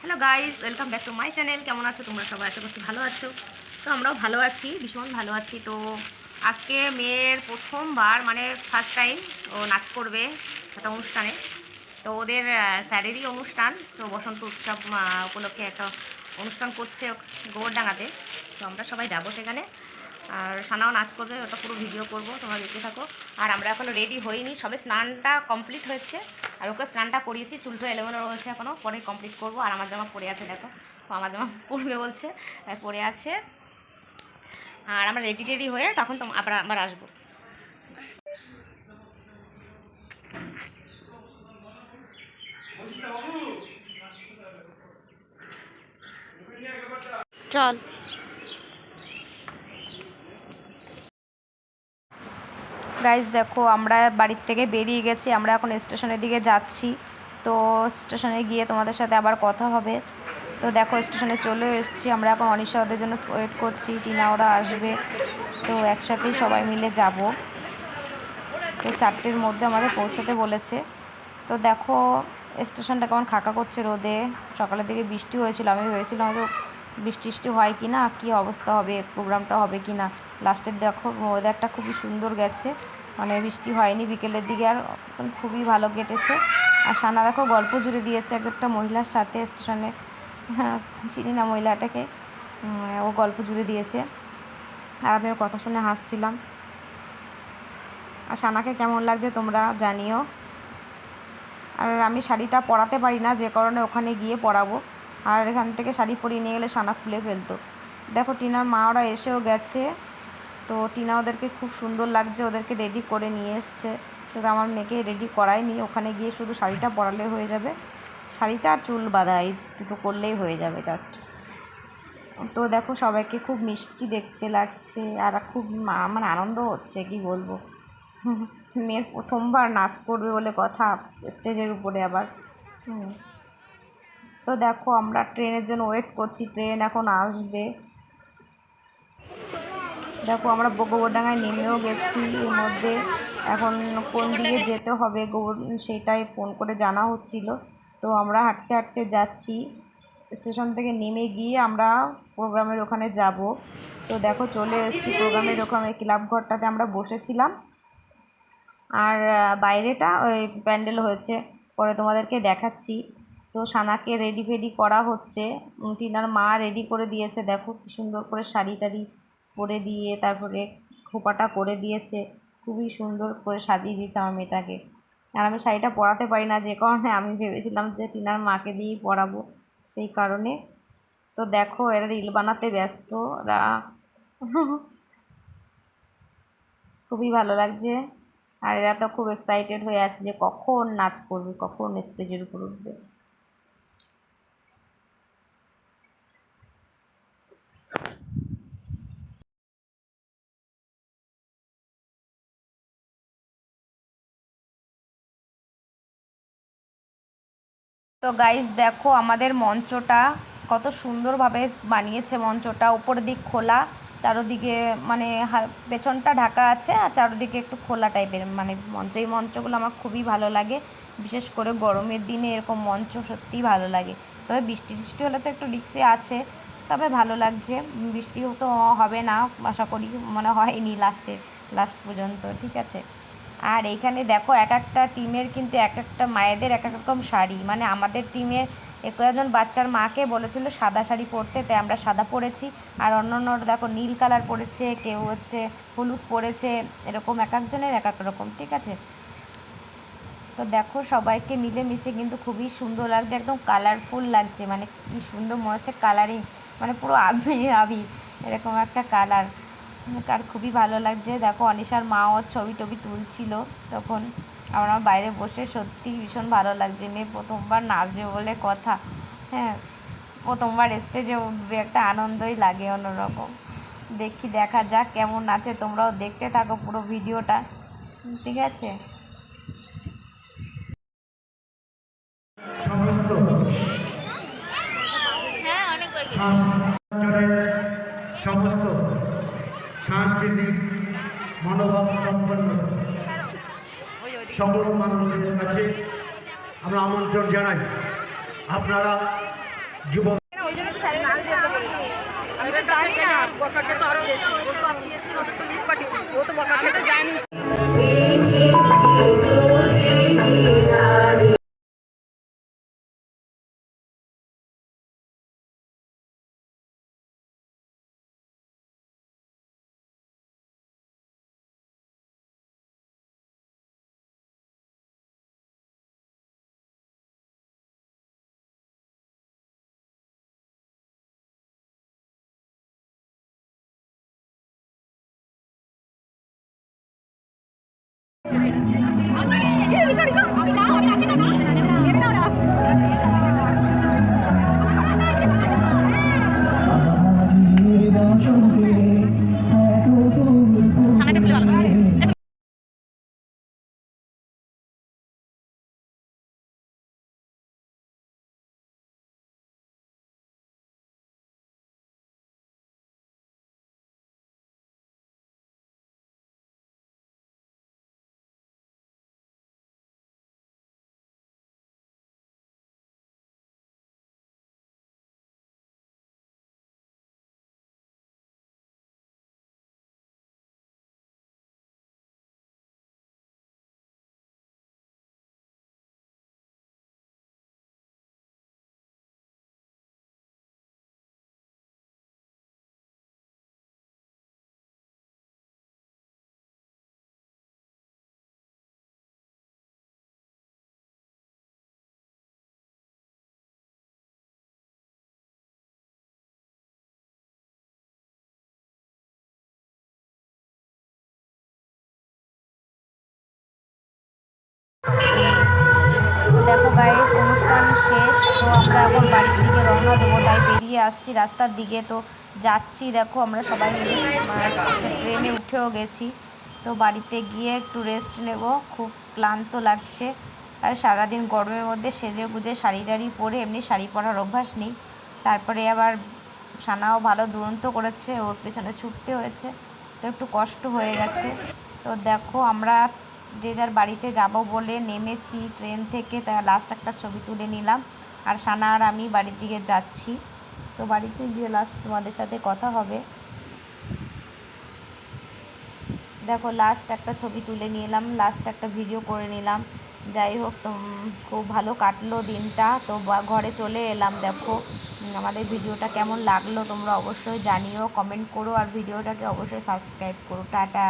Hello guys, welcome back to my channel. কেমন আছো তোমরা সবাই? আশা করছি ভালো আছো। তো আমরাও ভালো আছি, ভীষণ ভালো আছি। তো আজকে মেয়ের প্রথমবার মানে ফার্স্ট টাইম ও নাচ করবে একটা অনুষ্ঠানে। তো ওদের স্যারেরই অনুষ্ঠান, তো বসন্ত উৎসব উপলক্ষে একটা অনুষ্ঠান করছে গোবরডাঙ্গাতে। তো আমরা সবাই যাবো সেখানে, আর সানাও নাচ করবে, ওটা পুরো ভিডিও করব, তোমরা দেখতে থাকো। আর আমরা এখনও রেডি হইনি, সবে স্নানটা কমপ্লিট হয়েছে, আর ওকে স্নানটা করিয়েছি, চুলটো এলোমেলো রয়েছে এখনও, পরে কমপ্লিট করব। আর আমার জামা পরে আছে, দেখো ও আমার জামা পরবে বলছে, তাই পরে আছে। আর আমরা রেডি টেডি হয়ে তখন তো আবার আসবো। চল গাইজ, দেখো আমরা বাড়ির থেকে বেরিয়ে গেছি, আমরা এখন স্টেশনের দিকে যাচ্ছি। তো স্টেশনে গিয়ে তোমাদের সাথে আবার কথা হবে। তো দেখো স্টেশনে চলে এসেছি আমরা, এখন অনিশা ওদের জন্য ওয়েট করছি, টিনা ওরা আসবে, তো একসাথেই সবাই মিলে যাব। তো 4টের মধ্যে আমাদের পৌঁছাতে বলেছে। তো দেখো স্টেশনটা কেমন খাকা করছে রোদে, সকালের দিকে বৃষ্টি হয়েছিল, আমি ভেবেছিলাম হয়তো বৃষ্টি হয় কি না, কী অবস্থা হবে, প্রোগ্রামটা হবে কি না। লাস্টের দেখো ওয়েদারটা খুবই সুন্দর গেছে, মানে বৃষ্টি হয়নি বিকেলের দিকে, আর খুবই ভালো কেটেছে। আর সানা দেখো গল্প জুড়ে দিয়েছে একটা মহিলার সাথে স্টেশনে, হ্যাঁ চিনি না মহিলাটাকে, ও গল্প জুড়ে দিয়েছে, আর আমি ওর কথা শুনে হাসছিলাম। আর সানাকে কেমন লাগছে তোমরা জানিও। আর আমি শাড়িটা পরাতে পারি না, যে কারণে ওখানে গিয়ে পরাবো, আর এখান থেকে শাড়ি পরিয়ে নিয়ে গেলে সানা খুলে ফেলতো। দেখো টিনার মা ওরা এসেও গেছে, তো টিনা ওদেরকে খুব সুন্দর লাগছে, ওদেরকে রেডি করে নিয়ে এসছে। শুধু আমার মেয়েকে রেডি করায়নি, ওখানে গিয়ে শুধু শাড়িটা পরালে হয়ে যাবে, শাড়িটা আর চুল বাঁধা এই দুটো করলেই হয়ে যাবে জাস্ট। তো দেখো সবাইকে খুব মিষ্টি দেখতে লাগছে, আর খুব মানে আনন্দ হচ্ছে, কি বলবো। মেয়ের প্রথমবার নাচ করবে বলে কথা, স্টেজের উপরে আবার। তো দেখো আমরা ট্রেনের জন্য ওয়েট করছি, ট্রেন এখন আসবে। দেখো আমরা গোবরডাঙ্গায় নেমেও গেছি এর মধ্যে, এখন কোন দিকে যেতে হবে সেটাই ফোন করে জানা হচ্ছিল। তো আমরা হাঁটতে হাঁটতে যাচ্ছি, স্টেশন থেকে নেমে গিয়ে আমরা প্রোগ্রামের ওখানে যাব। তো দেখো চলে এসেছি প্রোগ্রামের ওখানে, ক্লাব ঘরটাতে আমরা বসেছিলাম, আর বাইরেটা ওই প্যান্ডেল হয়েছে, পরে তোমাদেরকে দেখাচ্ছি। তো সানাকে রেডি ফেডি করা হচ্ছে, টিনার মা রেডি করে দিয়েছে, দেখো কি সুন্দর করে শাড়ি টাড়ি পরে দিয়ে তারপরে খোপাটা করে দিয়েছে, খুবই সুন্দর করে সাজিয়ে দিয়েছে আমার মেয়েটাকে। আর আমি শাড়িটা পরাতে পারি না, যে কারণে আমি ভেবেছিলাম যে টিনার মাকে দিয়েই পরাবো, সেই কারণে। তো দেখো এরা রিল বানাতে ব্যস্ত, ওরা খুবই ভালো লাগছে। আর এরা তো খুব এক্সাইটেড হয়ে আছে যে কখন নাচ করবে, কখন স্টেজের উপর উঠবে। তো গাইস দেখো আমাদের মঞ্চটা কত সুন্দরভাবে বানিয়েছে, মঞ্চটা উপর দিক খোলা, চারোদিকে মানে পেছনটা ঢাকা আছে, আর চারোদিকে একটু খোলা টাইপের মানে মঞ্চ। এই মঞ্চগুলো আমার খুবই ভালো লাগে, বিশেষ করে গরমের দিনে এরকম মঞ্চ সত্যিই ভালো লাগে। তবে বৃষ্টি টিষ্টি হলে তো একটু রিস্কি আছে, তবে ভালো লাগছে। বৃষ্টিও তো হবে না আশা করি, মানে হয়নি লাস্ট পর্যন্ত, ঠিক আছে। আর এইখানে দেখো এক একটা টিমের কিন্তু এক একটা মায়েদের এক এক রকম শাড়ি, মানে আমাদের টিমে কয়েকজন বাচ্চার মাকে বলেছিল সাদা শাড়ি পরতে, তাই আমরা সাদা পরেছি। আর অন্যান্যরা দেখো নীল কালার পরেছে, কেউ হচ্ছে হলুদ পরেছে, এরকম এক একজনের এক এক রকম, ঠিক আছে। তো দেখো সবাইকে মিলেমিশে কিন্তু খুবই সুন্দর লাগছে, একদম কালারফুল লাগছে, মানে কি সুন্দর মনে হচ্ছে কালারিং, মানে পুরো আবির আবির এরকম একটা কালার, আর খুবই ভালো লাগছে। দেখো অনিশার মাও ছবি টবি তুলছিল তখন, আমরা বাইরে বসে, সত্যি ভীষণ ভালো লাগছে। মেয়ে প্রথমবার নাচবে বলে কথা, হ্যাঁ প্রথমবার স্টেজে উঠবে, একটা আনন্দই লাগে অন্যরকম। দেখা যাক কেমন নাচে, তোমরাও দেখতে থাকো পুরো ভিডিওটা, ঠিক আছে। সমস্ত সমস্ত সাংস্কৃতিক মনোভাব সম্পন্ন সকল মানুষদের কাছে আমরা আমন্ত্রণ জানাই, আপনারা যুব আমি তো জানি না বকাকে তো আরো বেশি ও তো আসি এসছি ও তো লিস্ট পাঠিয়েছি ও তো বকা আমি তো জানি তো দেখো গাইস অনুষ্ঠান শেষ, তো আমরা এখন বাড়ির দিকে রওনা দেবো, তাই বেরিয়ে আসছি রাস্তার দিকে। তো যাচ্ছি, দেখো আমরা সবাই মিলে ট্রেনে উঠেও গেছি। তো বাড়িতে গিয়ে একটু রেস্ট নেব, খুব ক্লান্ত লাগছে। আর সারাদিন গরমের মধ্যে সেজে গুজে শাড়ি টাড়ি পরে, এমনি শাড়ি পরার অভ্যাস নেই। তারপরে আবার সানাও ভালো দুরন্ত করেছে, ওর পেছনে ছুটতে হয়েছে, তো একটু কষ্ট হয়ে গেছে। তো দেখো আমরা যে যার বাড়িতে যাব বলে নেমেছি ট্রেন থেকে, তাই লাস্ট একটা ছবি তুলে নিলাম। আর সানা আর আমি বাড়ির দিকে যাচ্ছি, তো বাড়িতে গিয়ে লাস্ট তোমাদের সাথে কথা হবে। দেখো লাস্ট একটা ছবি তুলে নিলাম, লাস্ট একটা ভিডিও করে নিলাম। যাই হোক, তো খুব ভালো কাটলো দিনটা। তো ঘরে চলে এলাম। দেখো আমাদের ভিডিওটা কেমন লাগলো তোমরা অবশ্যই জানিও, কমেন্ট করো, আর ভিডিওটাকে অবশ্যই সাবস্ক্রাইব করো। টাটা।